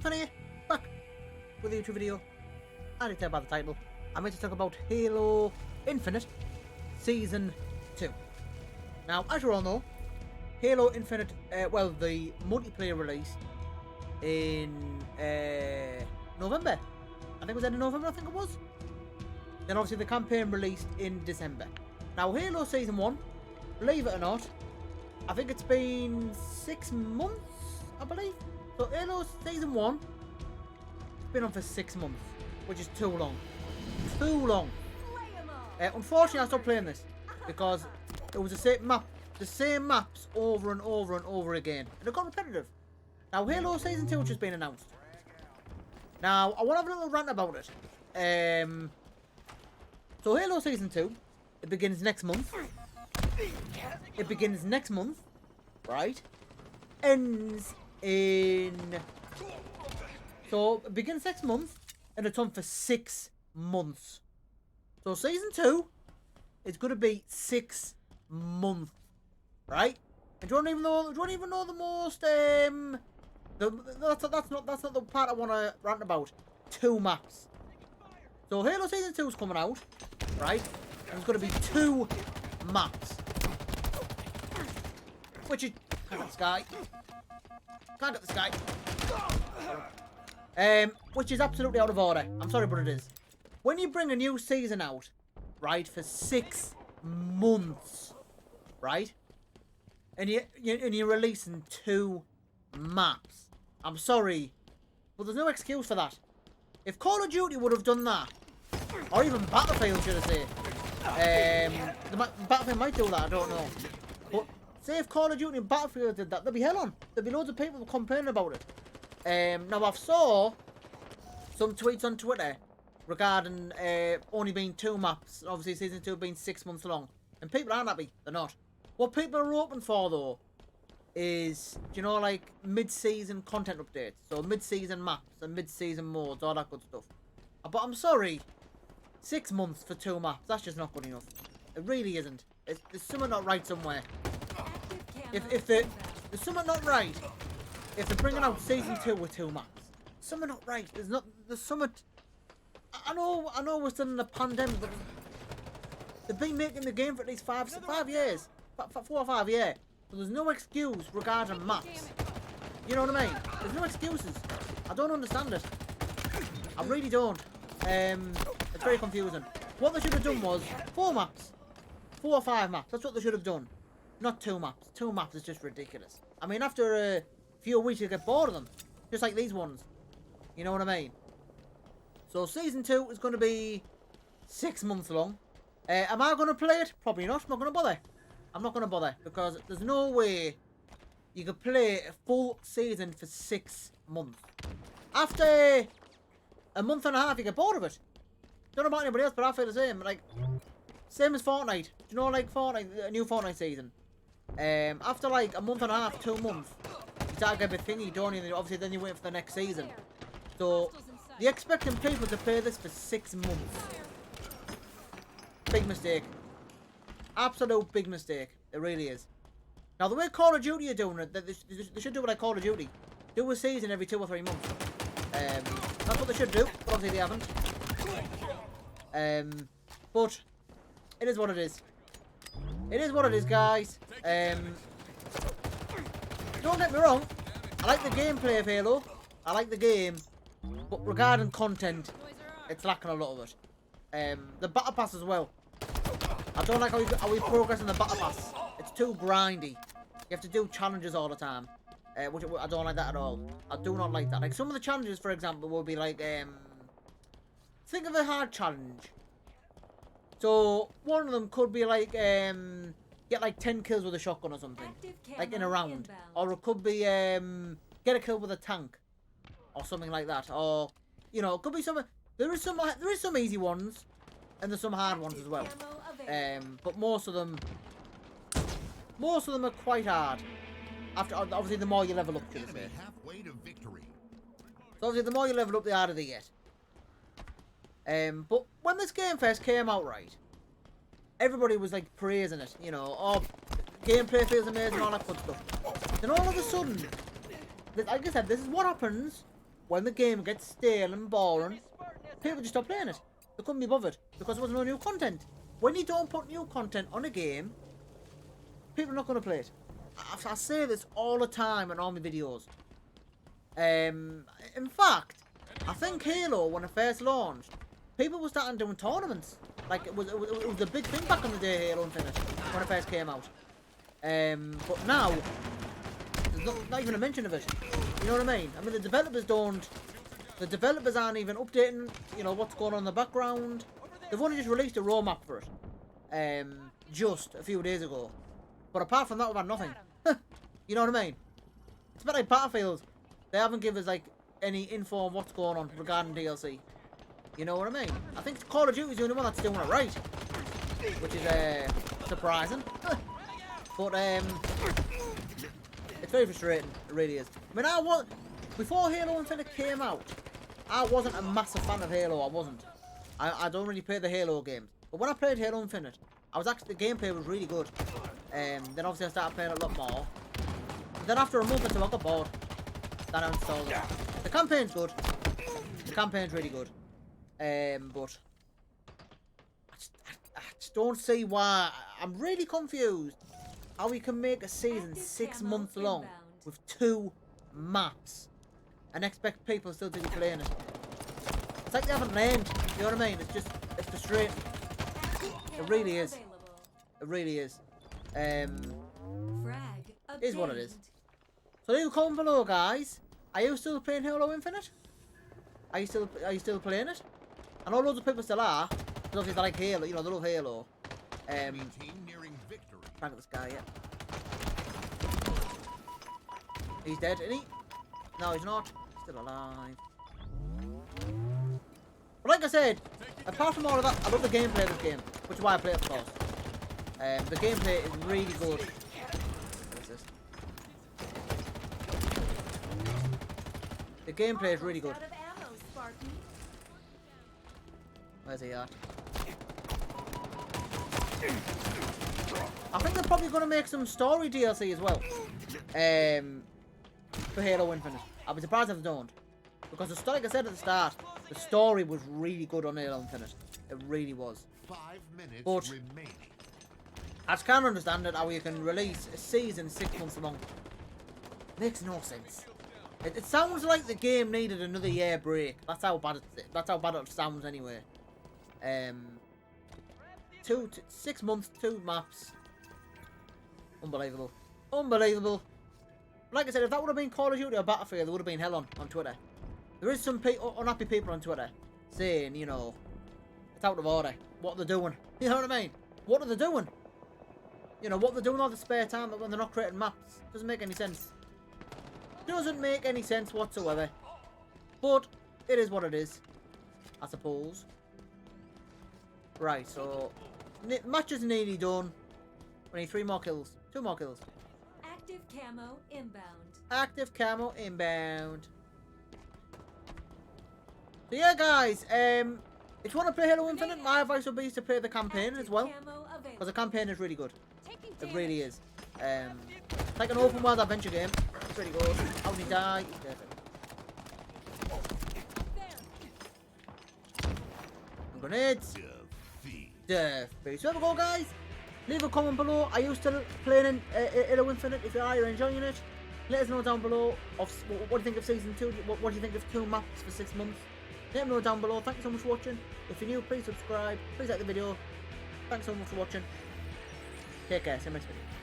Anthony, back with a YouTube video. As you tell by the title, I'm going to talk about Halo Infinite Season 2. Now, as you all know, Halo Infinite, the multiplayer release in November. I think it was end of November, I think it was. Then obviously the campaign released in December. Now, Halo Season 1, believe it or not, I think it's been 6 months, I believe. So Halo Season 1, it's been on for 6 months, which is too long. Too long. Unfortunately, I stopped playing this because it was the same maps over and over and over again. And it got repetitive. Now, Halo Season 2 has just been announced. Now, I want to have a little rant about it. So Halo Season 2, it begins next month. Right? Ends in... So, it begins next month, and it's on for 6 months. So, Season 2 is going to be 6 months. Right? And do you want to even know the most, that's not the part I want to rant about. 2 maps. So, Halo Season 2 is coming out, right? And there's going to be 2 maps. Which is... Can't get the sky. Can't get the sky. Which is absolutely out of order. I'm sorry, but it is. When you bring a new season out, right, for 6 months, right? And you're releasing 2 maps. I'm sorry, but there's no excuse for that. If Call of Duty would have done that, or even Battlefield, should I say, Battlefield might do that, I don't know. But say if Call of Duty and Battlefield did that, there'd be hell on. There'd be loads of people complaining about it. Now I've saw some tweets on Twitter regarding only being 2 maps. Obviously, Season 2 being 6 months long, and people aren't happy. They're not. What people are hoping for though is, you know, like mid-season content updates, so mid-season maps and mid-season modes, all that good stuff. But I'm sorry, 6 months for 2 maps, that's just not good enough. It really isn't. There's something not right somewhere. There's something not right if they're bringing out Season 2 with 2 maps. Something not right. There's something... I know we're still in a pandemic, but they've been making the game for at least 5 years. 4 or 5 years. So there's no excuse regarding maps. You know what I mean? There's no excuses. I don't understand it. I really don't. It's very confusing. What they should have done was 4 maps. 4 or 5 maps. That's what they should have done. Not 2 maps. 2 maps is just ridiculous. I mean, after a few weeks you get bored of them. Just like these ones. You know what I mean? So Season 2 is going to be 6 months long. Am I going to play it? Probably not. I'm not going to bother. I'm not going to bother. Because there's no way you could play a full season for 6 months. After a month and a half, you get bored of it. Don't know about anybody else, but I feel the same. Like, same as Fortnite. Do you know, like Fortnite, a new Fortnite season? After like a month and a half, 2 months, you start to get a bit thingy, don't you? Obviously, then you wait for the next season. So, you're expecting people to play this for 6 months. Big mistake. Absolute big mistake. It really is. Now, the way Call of Duty are doing it, they should do it like Call of Duty. Do a season every 2 or 3 months. That's what they should do, but obviously they haven't. But it is what it is. It is what it is, guys. Don't get me wrong. I like the gameplay of Halo. I like the game. But regarding content, it's lacking a lot of it. The Battle Pass as well. I don't like how we progress in the Battle Pass. It's too grindy. You have to do challenges all the time. Which I don't like that at all. I do not like that. Like some of the challenges, for example, will be like, think of a hard challenge. So one of them could be like, get like 10 kills with a shotgun or something, like in a round. Or it could be, get a kill with a tank, or something like that. Or, you know, it could be some. There is some easy ones, and there's some hard ones as well. But most of them are quite hard. After, obviously, the more you level up, should I say. So obviously, the more you level up, the harder they get. But when this game first came out, right, everybody was like praising it, you know, oh, gameplay feels amazing, all that good stuff. Then all of a sudden, like I said, this is what happens when the game gets stale and boring, people just stop playing it. They couldn't be bothered because there was no new content. When you don't put new content on a game, people are not going to play it. I say this all the time in all my videos. In fact, I think Halo, when it first launched, people were starting doing tournaments. Like, it was a big thing back in the day, Halo Infinite, when it first came out. But now, there's not even a mention of it. You know what I mean? I mean, the developers aren't even updating, you know, what's going on in the background. They've only just released a roadmap for it, just a few days ago. But apart from that, we've had nothing. You know what I mean? It's a bit like Battlefield. They haven't given us, like, any info on what's going on regarding DLC. You know what I mean? I think Call of Duty is the only one that's doing it right. Which is, surprising. But, it's very frustrating. It really is. I mean, before Halo Infinite came out, I wasn't a massive fan of Halo. I wasn't. I don't really play the Halo games. But when I played Halo Infinite, the gameplay was really good. Then obviously I started playing a lot more. Then after a month or two, I got bored. Then I installed it. The campaign's good. The campaign's really good. But I just don't see why. I'm really confused how we can make a season 6 months long with 2 maps and expect people still to be playing it. It's like they haven't learned. You know what I mean? It's frustrating. It really is. It really is. Is what it is. So leave a comment below, guys. Are you still playing Halo Infinite? Are you still playing it? I know loads of people still are. Because obviously they like Halo, you know, they love Halo. Thank this guy, yeah. He's dead, isn't he? No, he's not. He's still alive. But like I said, apart from all of that, I love the gameplay of this game, which is why I play it, of course. The gameplay is really good. What's this? The gameplay is really good. Where's he at? I think they're probably going to make some story DLC as well. For Halo Infinite. I'd be surprised if they don't. Because like I said at the start, the story was really good on Halo Infinite. It really was. 5 minutes but remaining. I just can't understand it how you can release a season 6 months long. Makes no sense. It sounds like the game needed another year break. That's how bad it sounds anyway. 6 months, 2 maps. Unbelievable. Unbelievable. Like I said, if that would have been Call of Duty or Battlefield, there would have been hell on Twitter. There is some unhappy people on Twitter saying, you know, it's out of order. What they're doing. You know what I mean? What are they doing? You know, what they're doing all the spare time when they're not creating maps. Doesn't make any sense. Doesn't make any sense whatsoever. But it is what it is, I suppose. Right, so match is nearly done. We need 3 more kills. 2 more kills. Active camo inbound. Active camo inbound. So yeah, guys, if you want to play Halo Infinite, my advice would be to play the campaign as well. Because the campaign is really good. It really is. It's like an open world adventure game. It's really good. How did he die? He's dead. Grenades. Defeat. So there we go, guys. Leave a comment below. Are you still playing Halo Infinite? If you are, you're enjoying it. Let us know down below of what do you think of Season 2. What do you think of 2 maps for 6 months? Let me know down below. Thank you so much for watching. If you're new, please subscribe. Please like the video. Thanks so much for watching. Take care. See you next video.